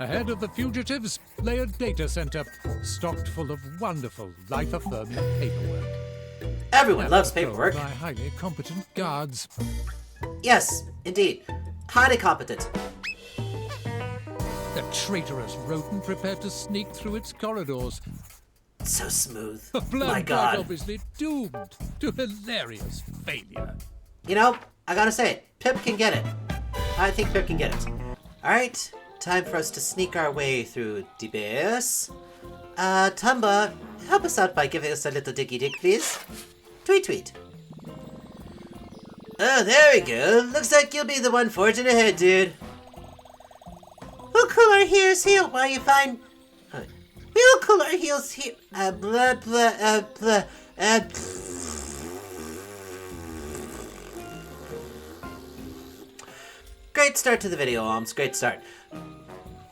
Ahead of the fugitives lay a data center stocked full of wonderful, life-affirming paperwork. Everyone loves Patrolled paperwork. by highly competent guards. Yes, indeed. Highly competent. The traitorous rodent prepared to sneak through its corridors. So smooth. A plan My quite God. obviously doomed to hilarious failure. You know, I gotta say it. Pip can get it. I think Pip can get it. Alright, time for us to sneak our way through the base. Tumba, help us out by giving us a little diggy dig, please. Tweet tweet. Oh, there we go. Looks like you'll be the one forging ahead, dude. We'll cool our heels here while you find... We'll cool our heels here... blah, blah, blah, Great start to the video, Alms. Great start.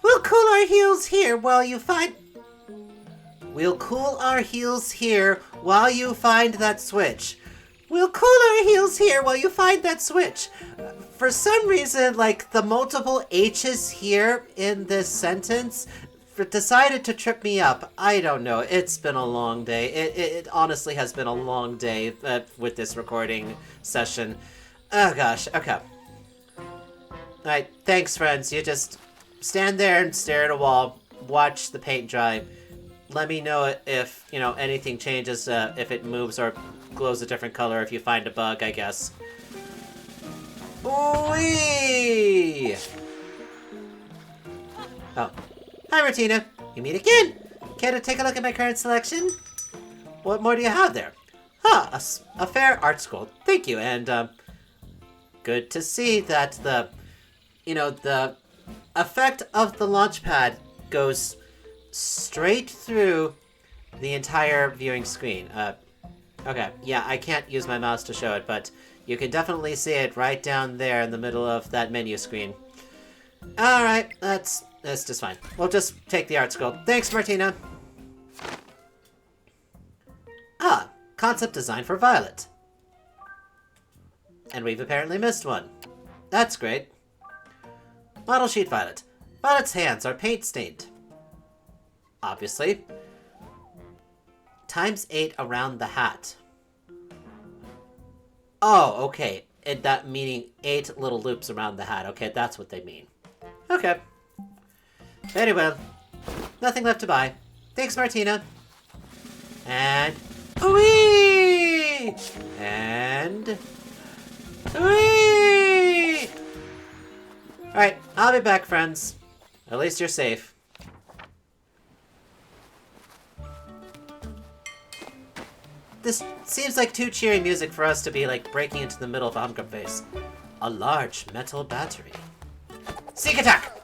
We'll cool our heels here while you find... We'll cool our heels here while you find that switch. We'll cool our heels here while you find that switch. For some reason, like, the multiple H's here in this sentence decided to trip me up. I don't know. It's been a long day. It honestly has been a long day with this recording session. Oh, gosh. Okay. Alright, thanks, friends. You just stand there and stare at a wall. Watch the paint dry. Let me know if, you know, anything changes, if it moves or glows a different color, if you find a bug, I guess. Whee! Oh. Hi, Martina. You meet again. Care to take a look at my current selection? What more do you have there? Huh, a fair art school. Thank you, and, good to see that the effect of the launch pad goes straight through the entire viewing screen. Okay, yeah, I can't use my mouse to show it, but you can definitely see it right down there in the middle of that menu screen. Alright, that's just fine. We'll just take the art scroll. Thanks, Martina! Ah, concept design for Violet. And we've apparently missed one. That's great. Model sheet Violet. Violet's hands are paint-stained. Obviously. ×8 around the hat. Oh, okay. That meaning 8 little loops around the hat. Okay, that's what they mean. Okay. Very well. Nothing left to buy. Thanks, Martina. And... Whee! And... Whee! Alright, I'll be back, friends. At least you're safe. This seems like too cheery music for us to be, like, breaking into the middle of a Humgrump face. A large metal battery. Sneak attack!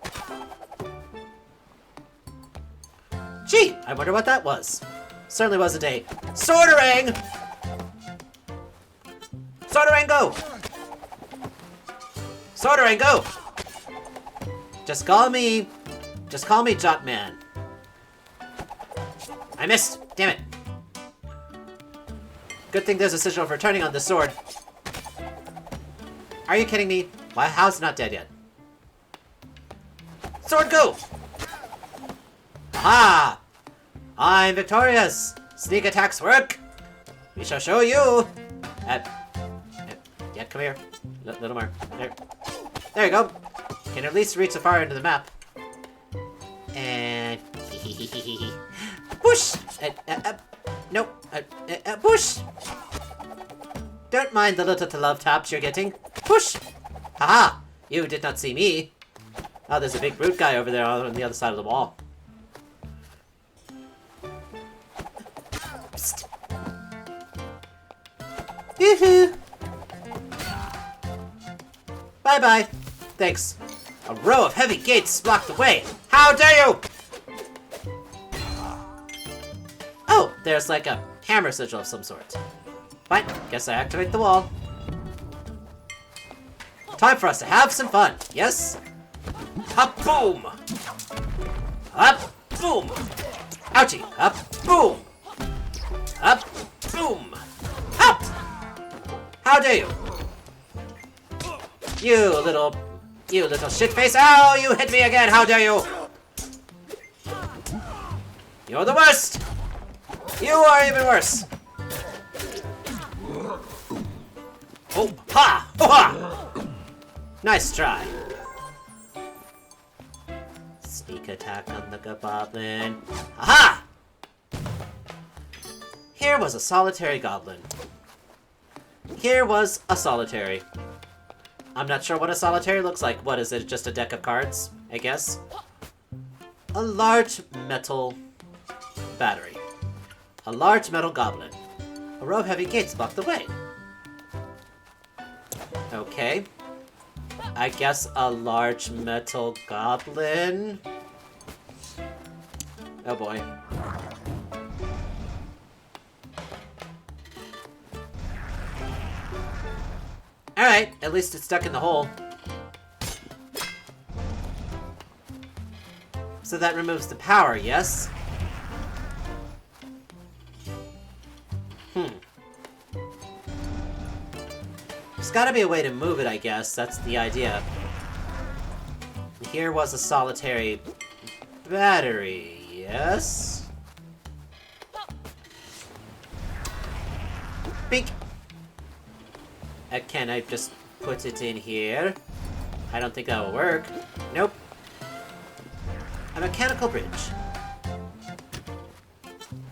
Gee, I wonder what that was. Certainly wasn't a Swordering! Swordering, go! Swordering, go! Just call me Jotman. I missed! Damn it! Good thing there's a sigil of returning on the sword. Are you kidding me? My house is not dead yet. Sword, go! Aha! I'm victorious! Sneak attacks work! We shall show you! Yeah, come here. Little more. There you go. Can at least reach so far into the map. And... Push! Nope. Push! Don't mind the little love taps you're getting. Push! Haha! You did not see me. Oh, there's a big brute guy over there on the other side of the wall. Psst. Yoo-hoo! Bye-bye. Thanks. A row of heavy gates block the way. How dare you! Oh, there's like a hammer sigil of some sort. Fine, guess I activate the wall. Time for us to have some fun, yes? Up, boom! Up, boom! Ouchie! Up, boom! Up, boom! Up! How dare you! You little shitface! Ow! You hit me again! How dare you! You're the worst! You are even worse! Oh, ha! Oh, ha! Nice try. Sneak attack on the goblin. Aha! Here was a solitary goblin. Here was a solitary. I'm not sure what a solitary looks like. What is it? Just a deck of cards, I guess? A large metal battery. A large metal goblin. A row of heavy gates block the way. Okay. I guess a large metal goblin. Oh boy. Alright, at least it's stuck in the hole. So that removes the power, yes? There's gotta be a way to move it, I guess. That's the idea. Here was a solitary battery, yes? Bink! Can I just put it in here? I don't think that will work. Nope. A mechanical bridge.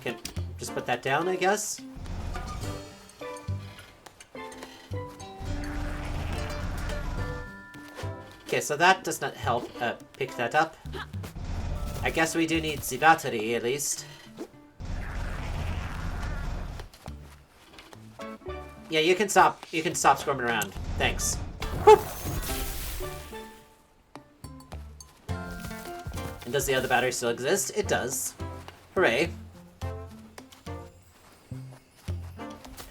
Can just put that down, I guess? Okay, so that does not help pick that up. I guess we do need the battery, at least. Yeah, you can stop squirming around. Thanks. Whew. And does the other battery still exist? It does. Hooray.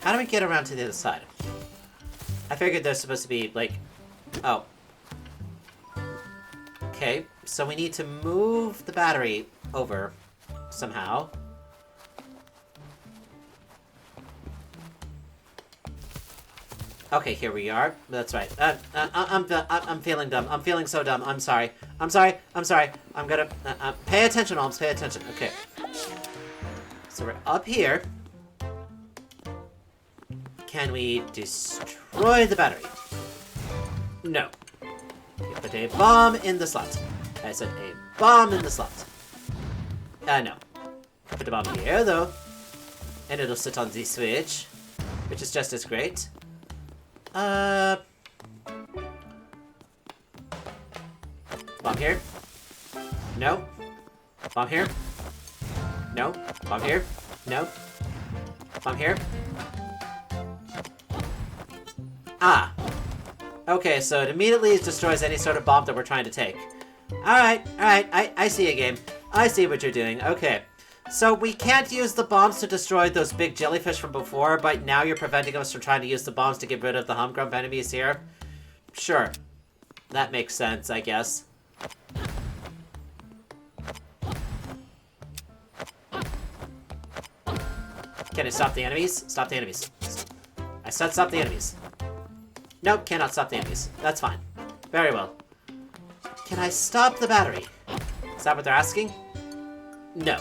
How do we get around to the other side? I figured there's supposed to be, like... Oh. Okay, so we need to move the battery over somehow. Okay, here we are. That's right. I'm feeling dumb. I'm feeling so dumb. I'm sorry. I'm sorry. I'm sorry. I'm gonna... pay attention, Holmes. Pay attention. Okay. So we're up here. Can we destroy the battery? No. Okay, put a bomb in the slot. I said a bomb in the slot. No. Put a bomb here, though. And it'll sit on the switch, which is just as great. Bomb here. No. Bomb here. No. Bomb here. No. Bomb here. Ah. Okay, so it immediately destroys any sort of bomb that we're trying to take. Alright, I see a game. I see what you're doing. Okay. So we can't use the bombs to destroy those big jellyfish from before, but now you're preventing us from trying to use the bombs to get rid of the Humgrump enemies here? Sure. That makes sense, I guess. Can I stop the enemies? Stop the enemies. I said stop the enemies. Nope, cannot stop the enemies. That's fine. Very well. Can I stop the battery? Is that what they're asking? No.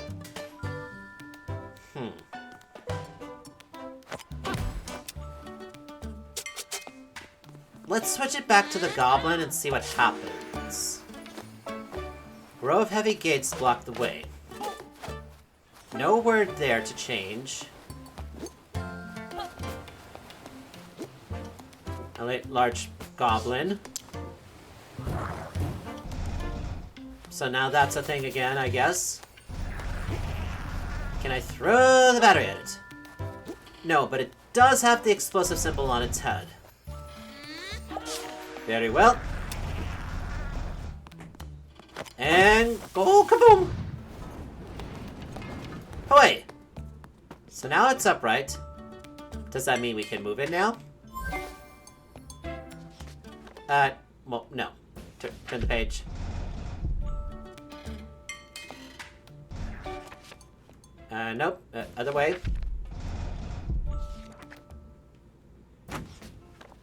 Let's switch it back to the goblin and see what happens. Row of heavy gates block the way. No word there to change. A large goblin. So now that's a thing again, I guess. Can I throw the battery at it? No, but it does have the explosive symbol on its head. Very well. And go kaboom! Hoi! So now it's upright. Does that mean we can move it now? Well, no. Turn the page. Nope. Other way.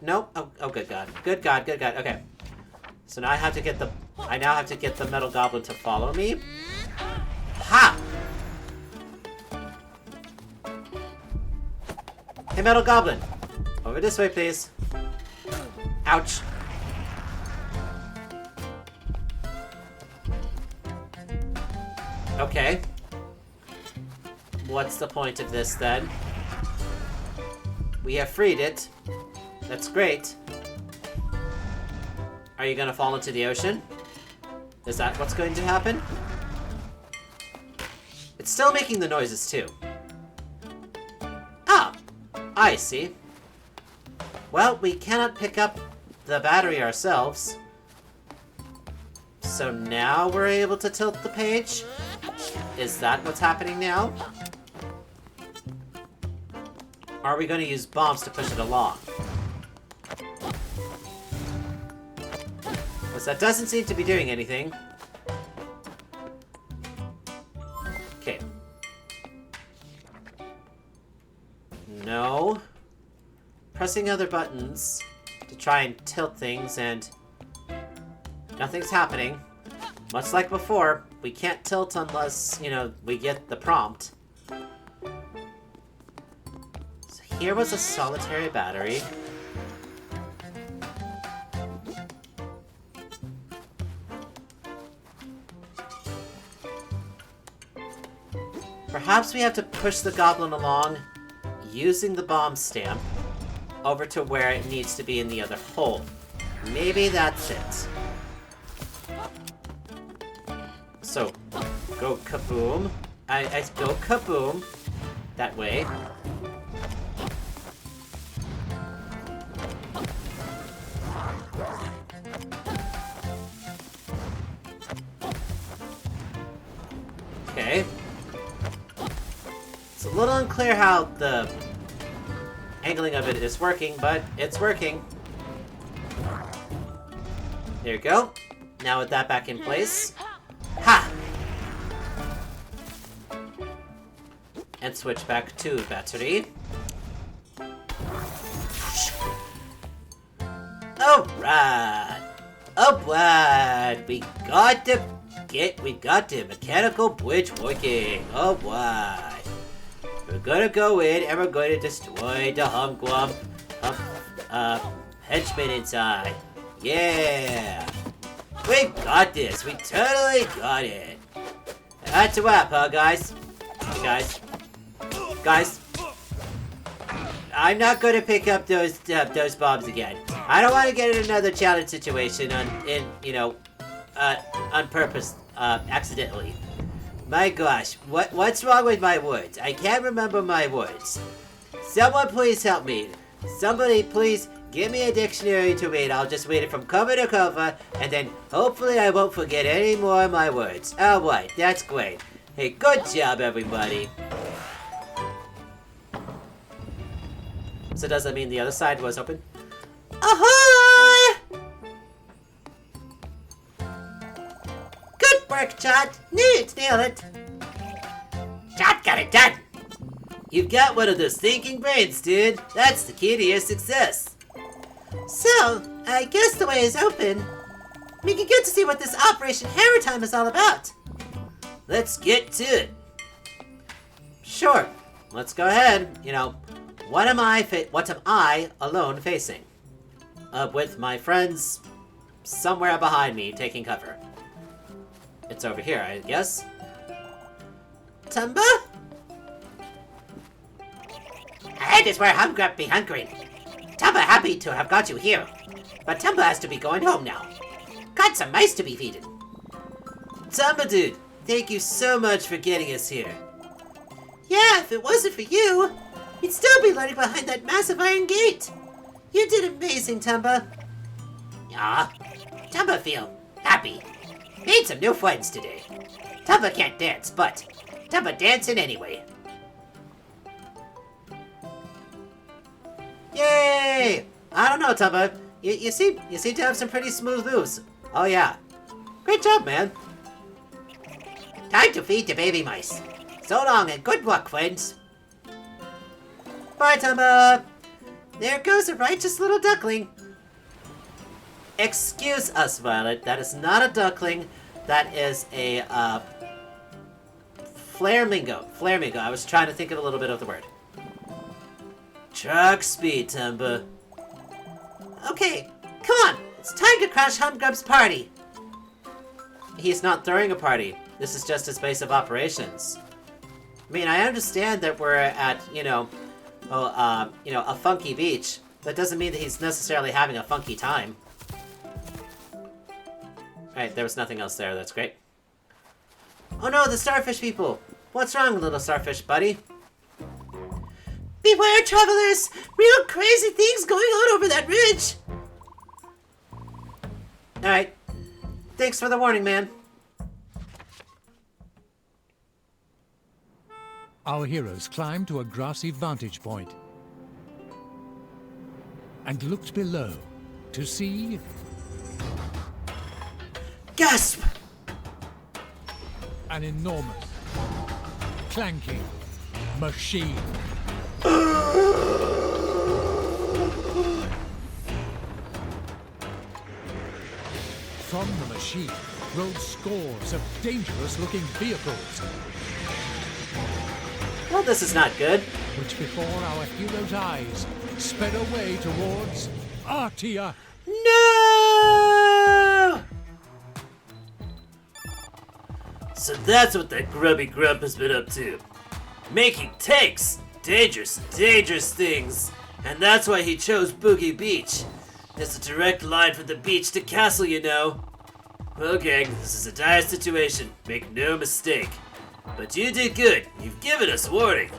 Nope. Oh, good God. Good God, good God. Okay. So now I now have to get the metal goblin to follow me. Ha! Hey, Metal Goblin. Over this way, please. Ouch. Okay. What's the point of this, then? We have freed it. That's great. Are you gonna fall into the ocean? Is that what's going to happen? It's still making the noises, too. Ah! I see. Well, we cannot pick up the battery ourselves. So now we're able to tilt the page? Is that what's happening now? Are we going to use bombs to push it along? Because that doesn't seem to be doing anything. Okay. No. Pressing other buttons to try and tilt things, and nothing's happening. Much like before, we can't tilt unless, you know, we get the prompt. So here was a solitary battery. Perhaps we have to push the goblin along using the bomb stamp over to where it needs to be in the other hole. Maybe that's it. So, go kaboom. I go kaboom. That way. Okay. It's a little unclear how the angling of it is working, but it's working. There you go. Now with that back in place. Ha! And switch back to battery. Alright! Alright! We got the mechanical bridge working. Alright. We're gonna go in and we're going to destroy the Humgrump henchman inside. Yeah! We got this! We totally got it! That's a wrap, huh, guys? Guys. I'm not gonna pick up those bombs again. I don't want to get in another challenge situation on purpose, accidentally. My gosh, what's wrong with my words? I can't remember my words. Someone please help me. Somebody please give me a dictionary to read. I'll just read it from cover to cover, and then hopefully I won't forget any more of my words. Alright, that's great. Hey, good job, everybody. So does that mean the other side was open? Ahoy! Good work, Chad. Nailed it. Chad got it done. You've got one of those thinking brains, dude. That's the key to your success. So, I guess the way is open. We can get to see what this Operation Hammertime is all about. Let's get to it. Sure. Let's go ahead. What am I alone facing? With my friends somewhere behind me taking cover. It's over here, I guess. Tumba? That is where Humgrump be hunkering. Tumba happy to have got you here, but Tumba has to be going home now. Got some mice to be feeding. Tumba dude, thank you so much for getting us here. Yeah, if it wasn't for you, we'd still be lurking behind that massive iron gate. You did amazing, Tumba. Aw, Tumba feel happy. Made some new friends today. Tumba can't dance, but Tumba dancing anyway. Yay! I don't know, Tumba. You seem to have some pretty smooth moves. Oh yeah. Great job, man. Time to feed the baby mice. So long and good luck, friends. Bye, Tumba. There goes a righteous little duckling. Excuse us, Violet. That is not a duckling. That is a flamingo. Flamingo. I was trying to think of a little bit of the word. Truck speed, Tumba. Okay, come on. It's time to crash Humgrumps' party. He's not throwing a party. This is just his base of operations. I mean, I understand that we're at, a funky beach. That doesn't mean that he's necessarily having a funky time. Alright, there was nothing else there. That's great. Oh no, the starfish people! What's wrong, little starfish buddy? Beware, travelers! Real crazy things going on over that ridge! Alright. Thanks for the warning, man. Our heroes climbed to a grassy vantage point and looked below to see Gasp! an enormous, clanking machine. From the machine rolled scores of dangerous-looking vehicles, Well, this is not good. which before our heroes' eyes sped away towards Artia. No! So that's what that grubby grump has been up to. Making tanks! Dangerous, dangerous things. And that's why he chose Boogie Beach. There's a direct line from the beach to castle, you know. Well, gang, this is a dire situation. Make no mistake. But you did good. You've given us warning.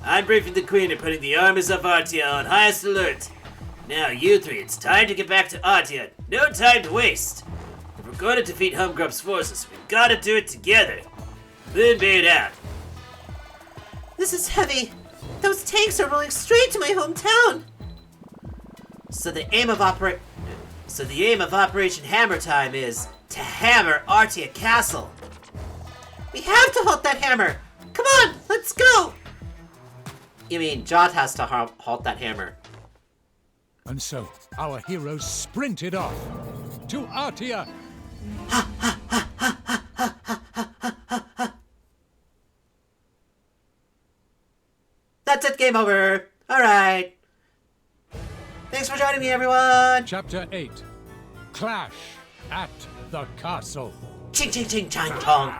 I'm briefing the Queen and putting the armies of Artia on highest alert. Now, you three, it's time to get back to Artia. No time to waste. If we're going to defeat Humgrumps' forces, we've got to do it together. Moonbait out. This is heavy. Those tanks are rolling straight to my hometown. So the aim of Operation Hammertime is to hammer Artia Castle. We have to halt that hammer. Come on, let's go. You mean Jot has to halt that hammer? And so our heroes sprinted off to Artia. That's it, game over. All right. Thanks for joining me, everyone. Chapter 8. Clash at the Castle. Ching ching ching chang chong.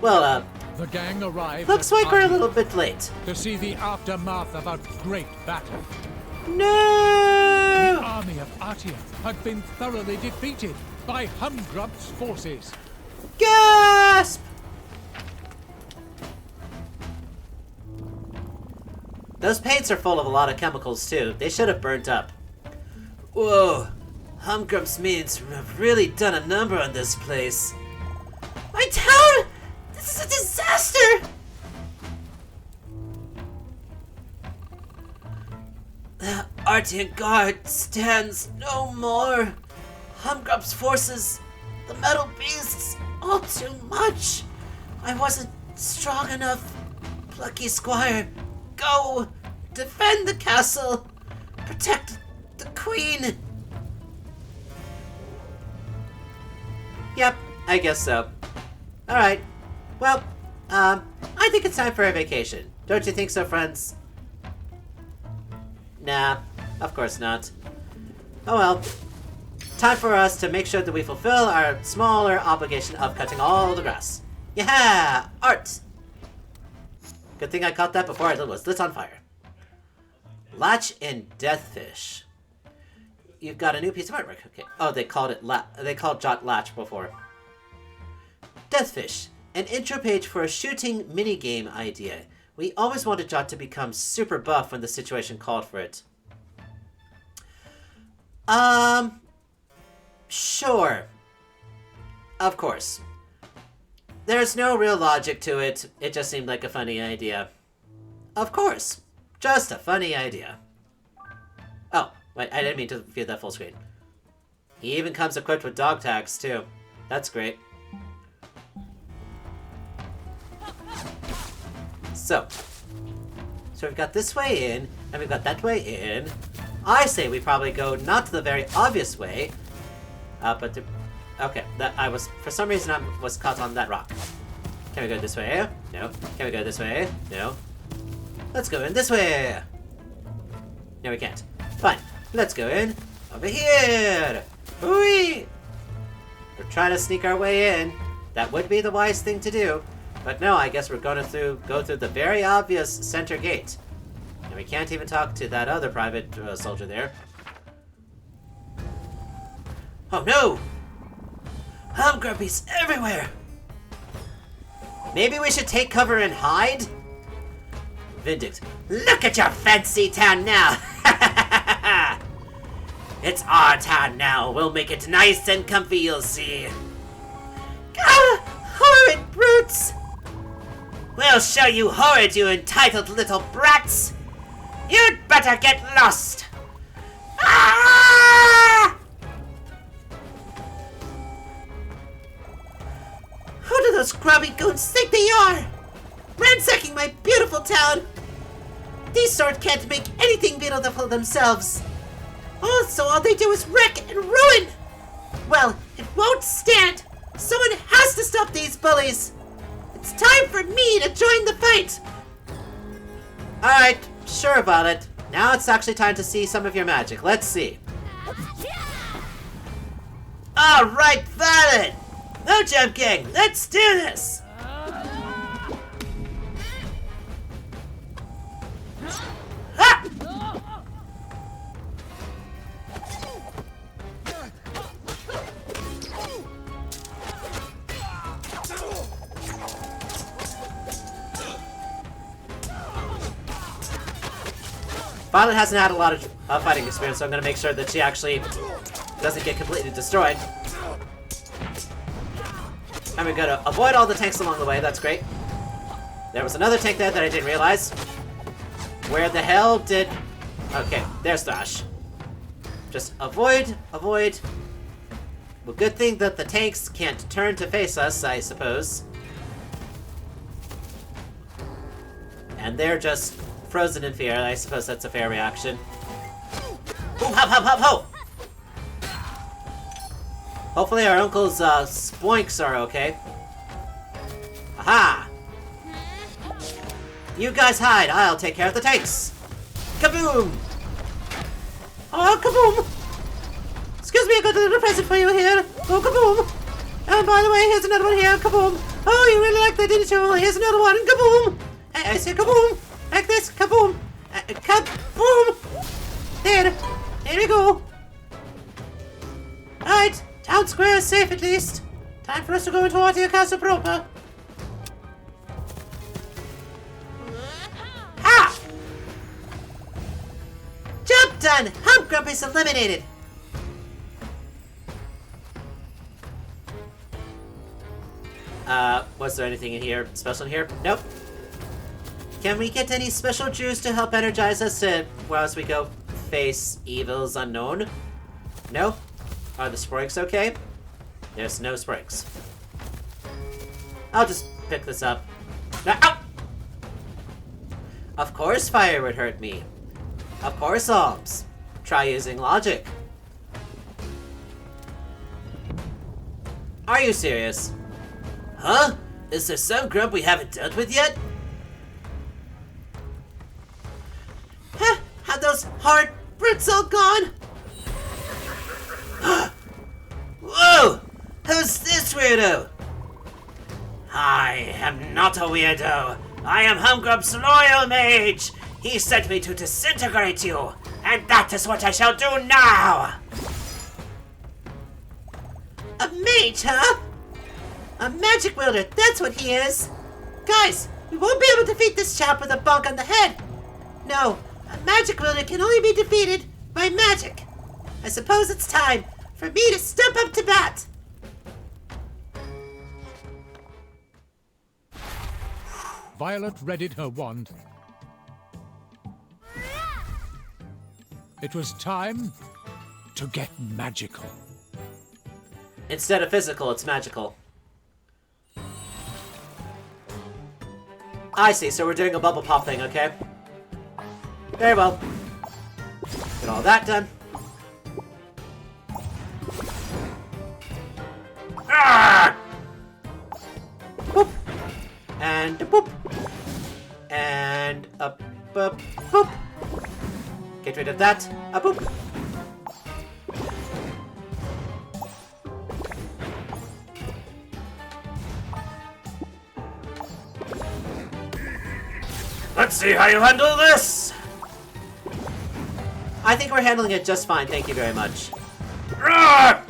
Well, The gang arrived looks at like we're a Artia little bit late. to see the aftermath of a great battle. The No! army of Artia had been thoroughly defeated by Humgrumps' forces. Gasp! Those paints are full of a lot of chemicals, too. They should have burnt up. Whoa. Humgrumps Minions have really done a number on this place. My town! This is a disaster! The Artian Guard stands no more. Humgrumps' forces, the metal beasts, All too much. I wasn't strong enough. Plucky Squire, go! Defend the castle! Protect the queen! Yep, I guess so. Alright. Well, I think it's time for a vacation. Don't you think so, friends? Nah, of course not. Oh well. Time for us to make sure that we fulfill our smaller obligation of cutting all the grass. Yeah! Art! Good thing I caught that before it was lit on fire. Latch and Deathfish. You've got a new piece of artwork. Okay. Oh, they called Jot Latch before. Deathfish. An intro page for a shooting minigame idea. We always wanted Jot to become super buff when the situation called for it. Sure. Of course. There's no real logic to it. It just seemed like a funny idea. Of course. Just a funny idea. Oh, wait, I didn't mean to view that full screen. He even comes equipped with dog tags, too. That's great. So we've got this way in, and we've got that way in. I say we probably go not the very obvious way, but okay. That for some reason I was caught on that rock. Can we go this way? No. Can we go this way? No. Let's go in this way. No, we can't. Fine. Let's go in over here. Hooey! We're trying to sneak our way in. That would be the wise thing to do. But no, I guess we're going to go through the very obvious center gate. And we can't even talk to that other private soldier there. Oh no! Humgrumpies everywhere! Maybe we should take cover and hide? Vindict. Look at your fancy town now! It's our town now. We'll make it nice and comfy, you'll see. Ah! Horrid brutes! We'll show you horrid, you entitled little brats! You'd better get lost! Ah! Who do those grubby goons think they are? Ransacking my beautiful town! These sort can't make anything beautiful themselves. Also, all they do is wreck and ruin! Well, it won't stand! Someone has to stop these bullies! It's time for me to join the fight! Alright, sure about it. Now it's actually time to see some of your magic. Let's see. Alright, Violet! No jump gang, let's do this! Ha! Violet hasn't had a lot of fighting experience, so I'm going to make sure that she actually doesn't get completely destroyed. And we're going to avoid all the tanks along the way, that's great. There was another tank there that I didn't realize. Where the hell did... Okay, there's Thrash. Just avoid. Well, good thing that the tanks can't turn to face us, I suppose. And they're just frozen in fear. I suppose that's a fair reaction. Ooh, hop, hop, hop, ho! Hopefully our uncle's spoinks are okay. Aha! You guys hide. I'll take care of the tanks. Kaboom! Oh, kaboom! Excuse me, I got a little present for you here. Oh, kaboom! And by the way, here's another one here. Kaboom! Oh, you really like that, didn't you? Here's another one. Kaboom! I say kaboom! Like this. Kaboom! Kaboom! There we go. Alright, town square is safe at least. Time for us to go into Artia Castle proper. Ha! Job done! Humgrump is eliminated! Was there anything in here, special in here? Nope. Can we get any special juice to help energize us as we go face evils unknown? No? Are the spikes okay? There's no spikes. I'll just pick this up. Ow! Of course fire would hurt me. Of course alms. Try using logic. Are you serious? Huh? Is there some grub we haven't dealt with yet? Huh? Have those hard brutes all gone? Whoa! Who's this weirdo? I am not a weirdo. I am Humgrumps' loyal mage. He sent me to disintegrate you, and that is what I shall do now. A mage, huh? A magic wielder, that's what he is. Guys, we won't be able to defeat this chap with a bonk on the head. No, a magic wielder can only be defeated by magic. I suppose it's time for me to step up to bat. Violet readied her wand. It was time to get magical. Instead of physical, it's magical. I see, so we're doing a bubble pop thing, okay? Very well. Get all that done. Ah! Whoop. And a boop. And a boop, boop. Get rid of that. A boop. Let's see how you handle this! I think we're handling it just fine, thank you very much. Roar!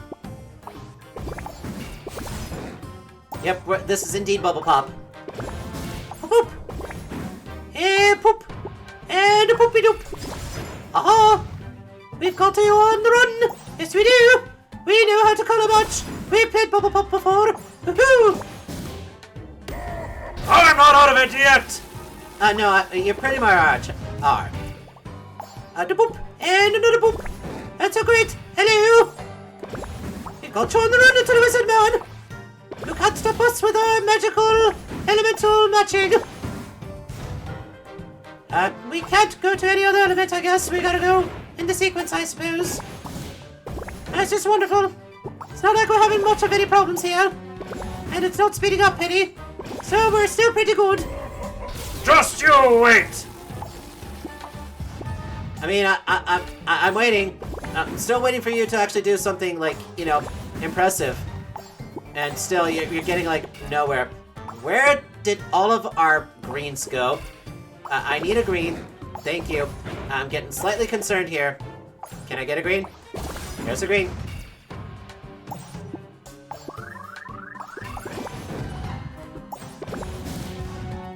Yep, this is indeed Bubble Pop. Boop! And poop! And a poopy doop! Aha! We've got you on the run! Yes, we do! We know how to color match! We played Bubble Pop before! Woohoo! I'm not out of it yet! No, you're pretty much are. A boop! And another boop! That's so great! Hello! We got you on the run into the wizard man! You can't stop us with our magical elemental matching! We can't go to any other element, I guess. We gotta go in the sequence, I suppose. That's just wonderful. It's not like we're having much of any problems here. And it's not speeding up any. So we're still pretty good. Just you wait! I mean, I'm waiting. I'm still waiting for you to actually do something, like, you know, impressive. And still, you're getting, like, nowhere. Where did all of our greens go? I need a green. Thank you. I'm getting slightly concerned here. Can I get a green? There's a green.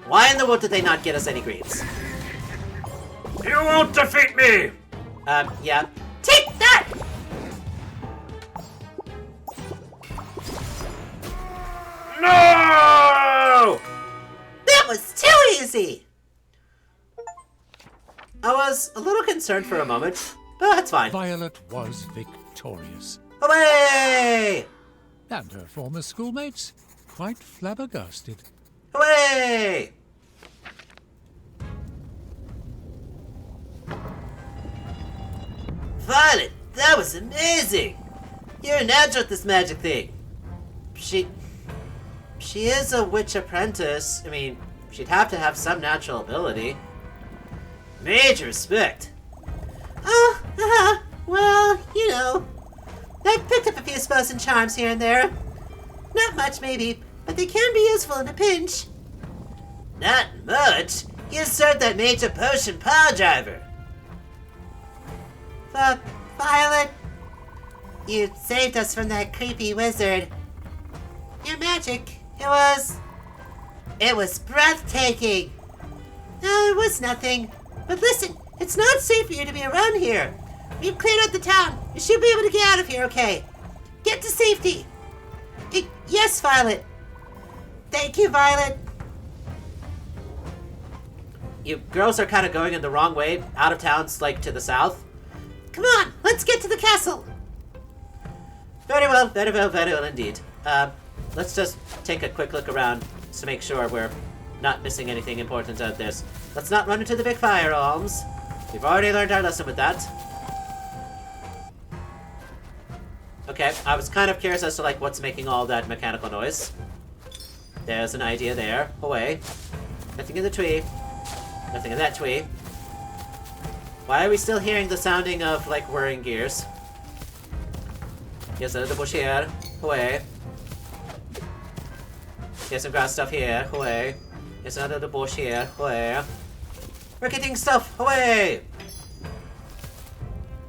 Why in the world did they not get us any greens? You won't defeat me! Yeah. Take that! No! That was too easy! I was a little concerned for a moment, but that's fine. Violet was victorious, Hooray! and her former schoolmates quite flabbergasted. Hooray! Violet, that was amazing! You're a natural at this magic thing. She is a witch apprentice. I mean, she'd have to have some natural ability. Major respect. Oh, well, you know. I've picked up a few spells and charms here and there. Not much, maybe, but they can be useful in a pinch. Not much? You served that major potion pile driver. Violet, you saved us from that creepy wizard. Your magic, it was breathtaking. No, it was nothing. But listen, it's not safe for you to be around here. We've cleared out the town. You should be able to get out of here, okay? Get to safety. Yes, Violet. Thank you, Violet. You girls are kind of going in the wrong way. Out of town's like to the south. Come on, let's get to the castle. Very well indeed. Let's just take a quick look around to make sure we're not missing anything important out there. Let's not run into the big firearms. We've already learned our lesson with that. Okay, I was kind of curious as to, like, what's making all that mechanical noise. There's an idea there. Away. Nothing in the tree. Nothing in that tree. Why are we still hearing the sounding of, like, whirring gears? Here's another bush here. Away. Here's some grass stuff here. Away. Here's another bush here. Away. We're getting stuff. Away!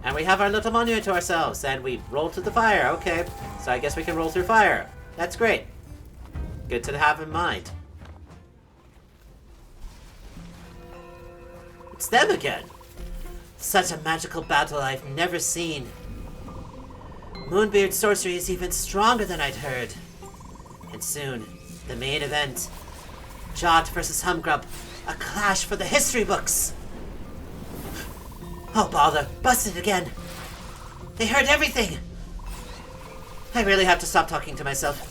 And we have our little monument to ourselves, and we roll through the fire. Okay, so I guess we can roll through fire. That's great. Good to have in mind. It's them again. Such a magical battle I've never seen. Moonbeard's sorcery is even stronger than I'd heard. And soon, the main event. Jot versus Humgrump. A clash for the history books. Oh, bother. Busted again. They heard everything. I really have to stop talking to myself.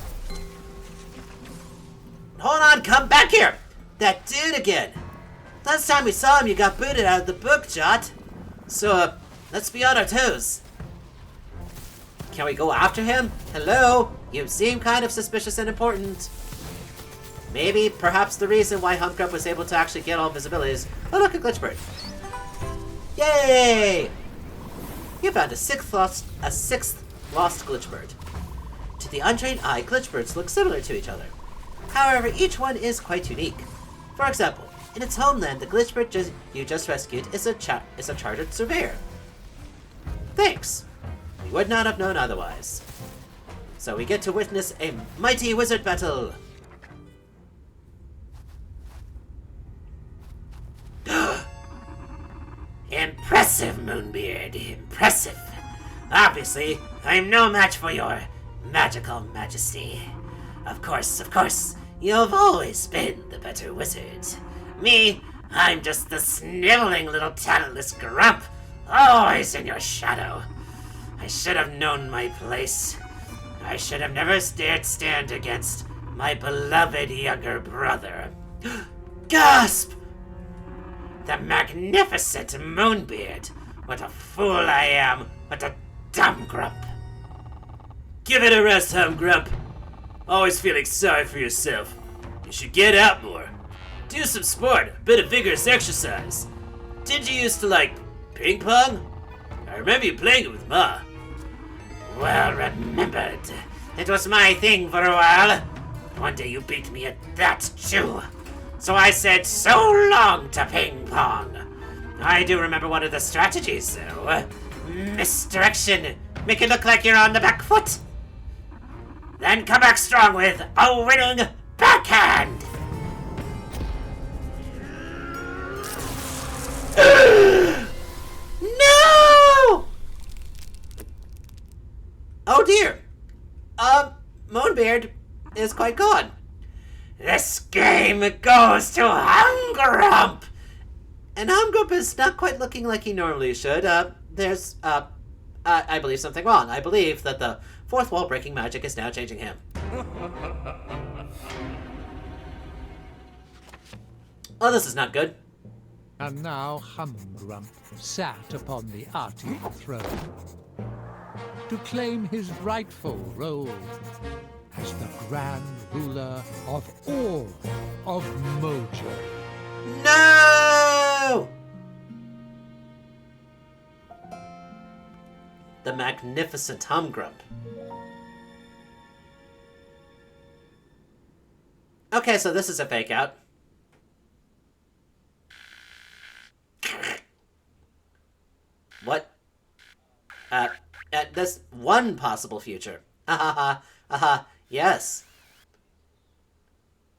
Hold on, come back here. That dude again. Last time we saw him, you got booted out of the book, Jot. So, let's be on our toes. Can we go after him? Hello? You seem kind of suspicious and important. Maybe, perhaps the reason why Humgrump was able to actually get all visibility is... Oh, look, a glitchbird. Yay! You found a sixth lost glitchbird. To the untrained eye, glitchbirds look similar to each other. However, each one is quite unique. For example, in its homeland, the glitchbird you just rescued is a chartered surveyor. Thanks. We would not have known otherwise. So we get to witness a mighty wizard battle. Impressive, Moonbeard, impressive. Obviously, I'm no match for your magical majesty. Of course, you've always been the better wizard. Me, I'm just the sniveling little talentless grump, always in your shadow. I should have known my place. I should have never dared stand against my beloved younger brother. Gasp! The magnificent Moonbeard. What a fool I am. What a dumb grump. Give it a rest, Humgrump. Always feeling sorry for yourself. You should get out more. Do some sport, a bit of vigorous exercise. Did you used to like ping pong? I remember you playing it with Ma. Well remembered. It was my thing for a while. One day you beat me at that too. So I said so long to ping pong. I do remember one of the strategies though. Misdirection. Make it look like you're on the back foot. Then come back strong with a winning backhand. No! Oh dear. Moonbeard is quite gone. This game goes to Humgrump! And Humgrump is not quite looking like he normally should. I believe something wrong. I believe that the fourth wall breaking magic is now changing him. Oh, this is not good. And now Humgrump sat upon the Artian throne to claim his rightful role as the grand ruler of all of Mojo. No! The magnificent Humgrump. Okay, so this is a fake out. What? That's one possible future. Yes.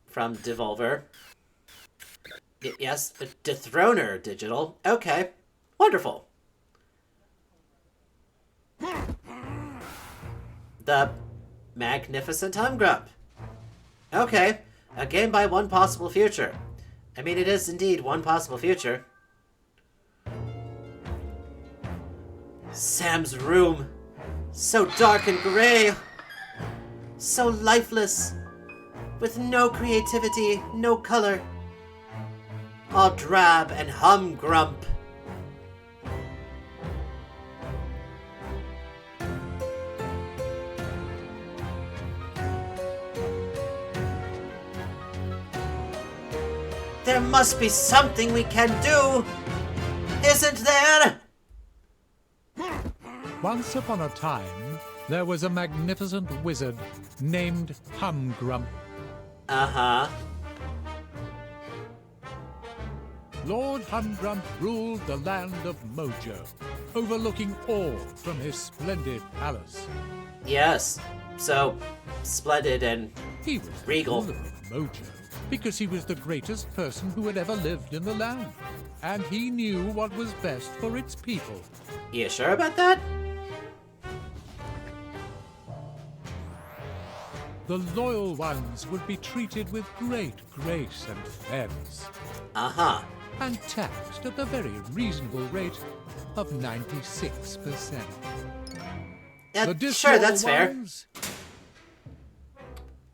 From Devolver. Yes, Dethroner Digital. Okay, wonderful. The magnificent Humgrump. Okay, a game by one possible future. I mean, it is indeed one possible future. Sam's room. So dark and gray. So lifeless. With no creativity, no color. All drab and humgrump. There must be something we can do, isn't there? Once upon a time, there was a magnificent wizard named Humgrump. Uh-huh. Lord Humgrump ruled the land of Mojo, overlooking all from his splendid palace. Yes, so splendid and He was regal. the ruler of Mojo because he was the greatest person who had ever lived in the land, and he knew what was best for its people. You sure about that? The loyal ones would be treated with great grace and fairness, Uh-huh. and taxed at the very reasonable rate of 96%. The Sure, disloyal that's fair. ones,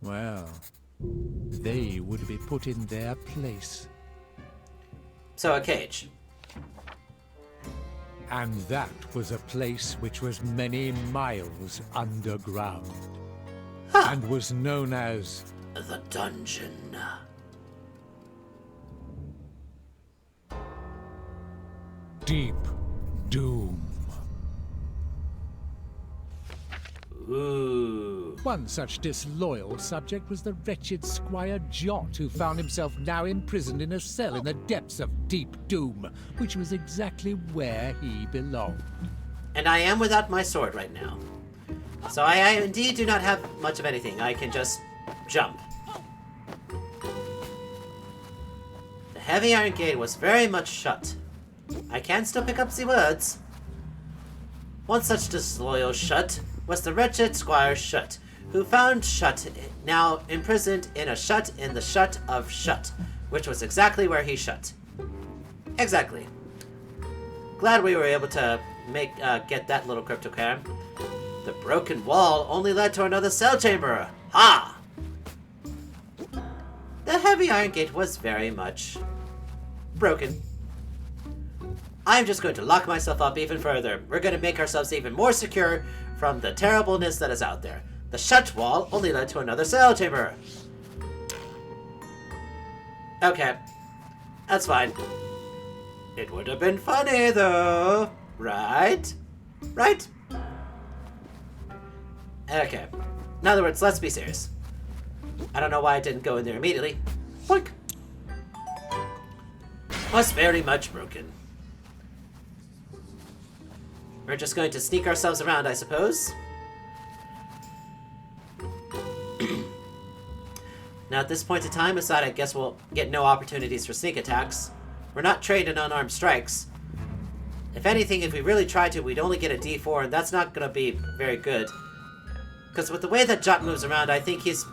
well, they would be put in their place. So a cage. And that was a place which was many miles underground, Huh. and was known as the dungeon. Deep doom. Ooh. One such disloyal subject was the wretched Squire Jot, who found himself now imprisoned in a cell in the depths of deep doom, which was exactly where he belonged. And I am without my sword right now. So I indeed do not have much of anything. I can just jump. The heavy iron gate was very much shut. I can still pick up the words. One such disloyal shut was the wretched Squire Shut, who found Shut now imprisoned in a shut in the shut of Shut, which was exactly where he shut. Exactly. Glad we were able to get that little cryptogram. The broken wall only led to another cell chamber. Ha! The heavy iron gate was very much broken. I'm just going to lock myself up even further. We're going to make ourselves even more secure from the terribleness that is out there. The shut wall only led to another cell chamber. Okay. That's fine. It would have been funny, though. Right? Right? Okay. In other words, let's be serious. I don't know why I didn't go in there immediately. Boink. Was very much broken. We're just going to sneak ourselves around, I suppose. Now, at this point in time, aside, I guess we'll get no opportunities for sneak attacks. We're not trained in unarmed strikes. If anything, if we really tried to, we'd only get a D4, and that's not going to be very good. Because with the way that Jot moves around, I think his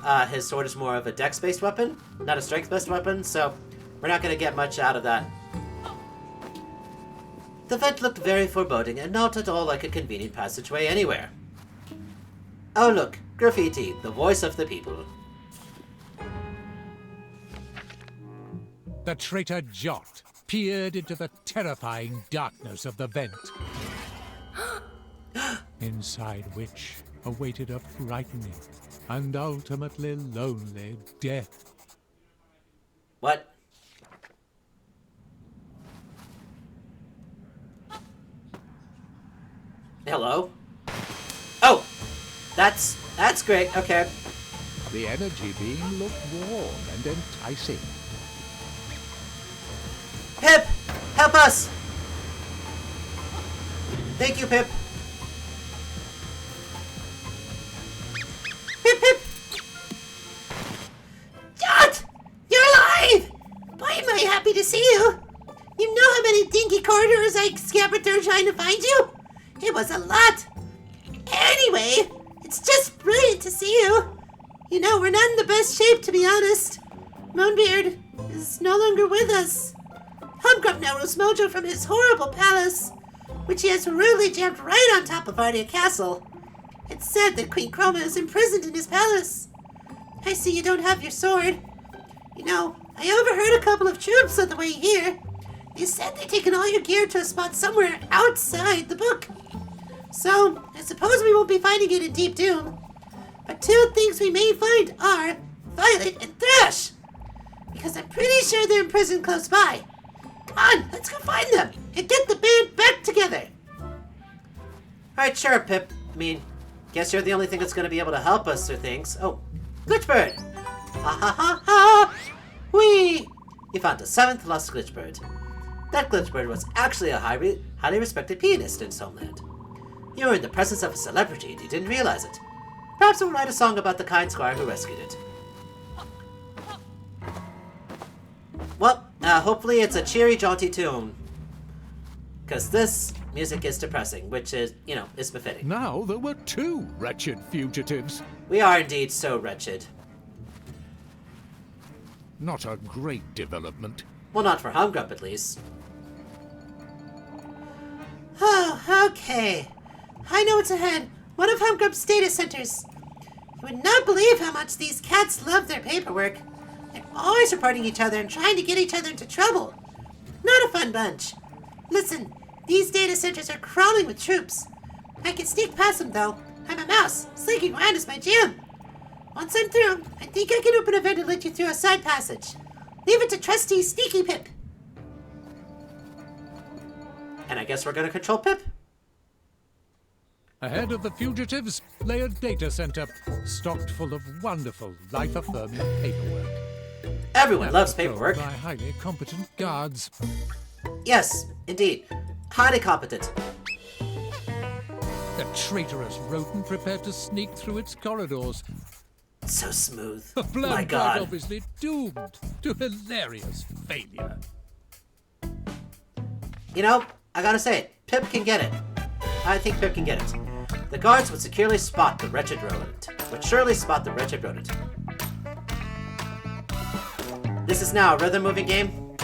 sword is more of a dex-based weapon, not a strength-based weapon, so we're not going to get much out of that. The vent looked very foreboding and not at all like a convenient passageway anywhere. Oh look, graffiti, the voice of the people. The traitor Jot peered into the terrifying darkness of the vent, inside which awaited a frightening and ultimately lonely death. What? Hello? Oh! That's great, okay. The energy beam looked warm and enticing. Pip! Help us! Thank you, Pip. Pip, Pip! Jot! You're alive! Boy, am I happy to see you! You know how many dinky corridors I scampered through trying to find you? It was a lot. Anyway, it's just brilliant to see you. You know, we're not in the best shape, to be honest. Moonbeard is no longer with us. Humgrump now rules Mojo from his horrible palace, which he has rudely jammed right on top of Ardia Castle. It's said that Queen Chroma is imprisoned in his palace. I see you don't have your sword. You know, I overheard a couple of troops on the way here. They said they'd taken all your gear to a spot somewhere outside the book. So, I suppose we won't be finding it in Deep Doom. But two things we may find are Violet and Thrash. Because I'm pretty sure they're in prison close by. Come on, let's go find them and get the band back together. Alright, sure, Pip. I mean, guess you're the only thing that's going to be able to help us through things. Oh, Glitchbird! Ha ha ha ha! Whee! You found a seventh lost Glitchbird. That Glitchbird was actually a highly respected pianist in his homeland. You were in the presence of a celebrity and you didn't realize it. Perhaps we'll write a song about the kind squire who rescued it. Well, hopefully it's a cheery, jaunty tune. Because this music is depressing, which is, is befitting. Now there were two wretched fugitives. We are indeed so wretched. Not a great development. Well, not for Humgrump, at least. Oh, okay. I know what's ahead. One of Humgrump's data centers. You would not believe how much these cats love their paperwork. They're always reporting each other and trying to get each other into trouble. Not a fun bunch. Listen, these data centers are crawling with troops. I can sneak past them, though. I'm a mouse. Slinking around is my jam. Once I'm through, I think I can open a vent and let you through a side passage. Leave it to trusty Sneaky Pip. And I guess we're gonna control Pip? Ahead of the fugitives lay a data center stocked full of wonderful, life-affirming paperwork. Everyone loves Patrolled paperwork. by highly competent guards. Yes, indeed. Highly competent. The traitorous rodent prepared to sneak through its corridors. So smooth. A plan My quite god. obviously doomed to hilarious failure. You know, I gotta say it. Pip can get it. I think Pip can get it. The guards would securely spot the wretched rodent. Would surely spot the wretched rodent. This is now a rhythm-moving game.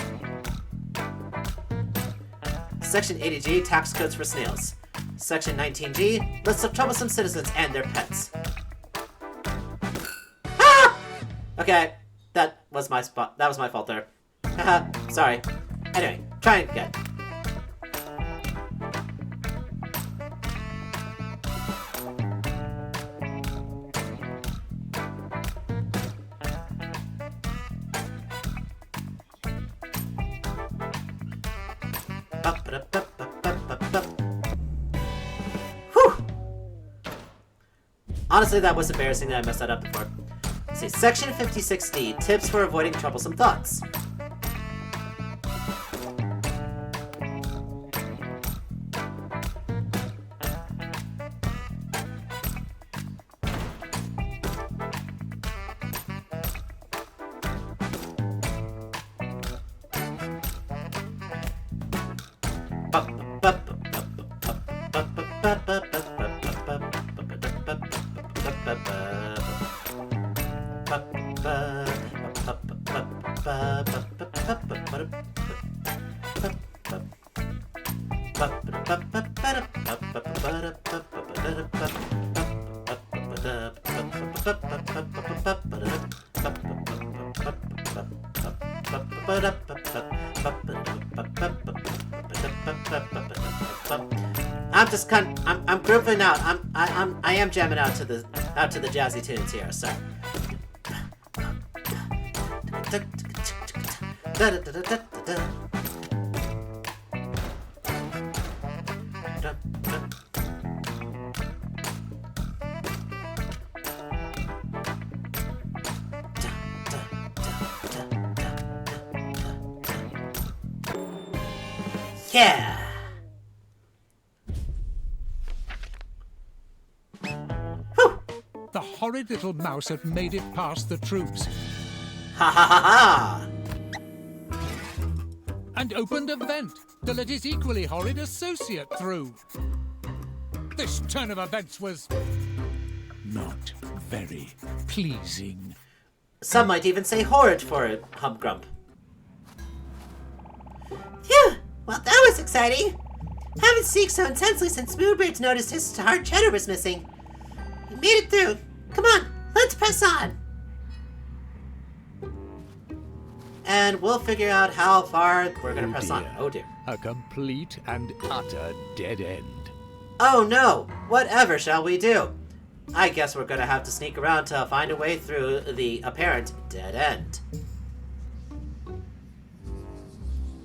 Section 80G, tax codes for snails. Section 19G, list of troublesome citizens and their pets. Ah! Okay, that was my spot. That was my fault there. Haha, sorry. Anyway, trying again. Whew! Honestly, that was embarrassing that I messed that up before. Let's see, Section 56D, tips for avoiding troublesome thoughts. I'm just I'm grooving out. I am jamming out to the jazzy tunes here. So. Yeah. Whew. The horrid little mouse had made it past the troops Ha ha ha ha. and opened a vent to let his equally horrid associate through. This turn of events was not very pleasing. Some might even say horrid for a Humgrump. Phew! Well, that was exciting. Haven't sneaked so intensely since Moonbeard's noticed his hard cheddar was missing. We made it through. Come on, let's press on. And we'll figure out how far we're gonna press on. Oh dear. A complete and utter dead end. Oh no! Whatever shall we do? I guess we're gonna have to sneak around to find a way through the apparent dead end.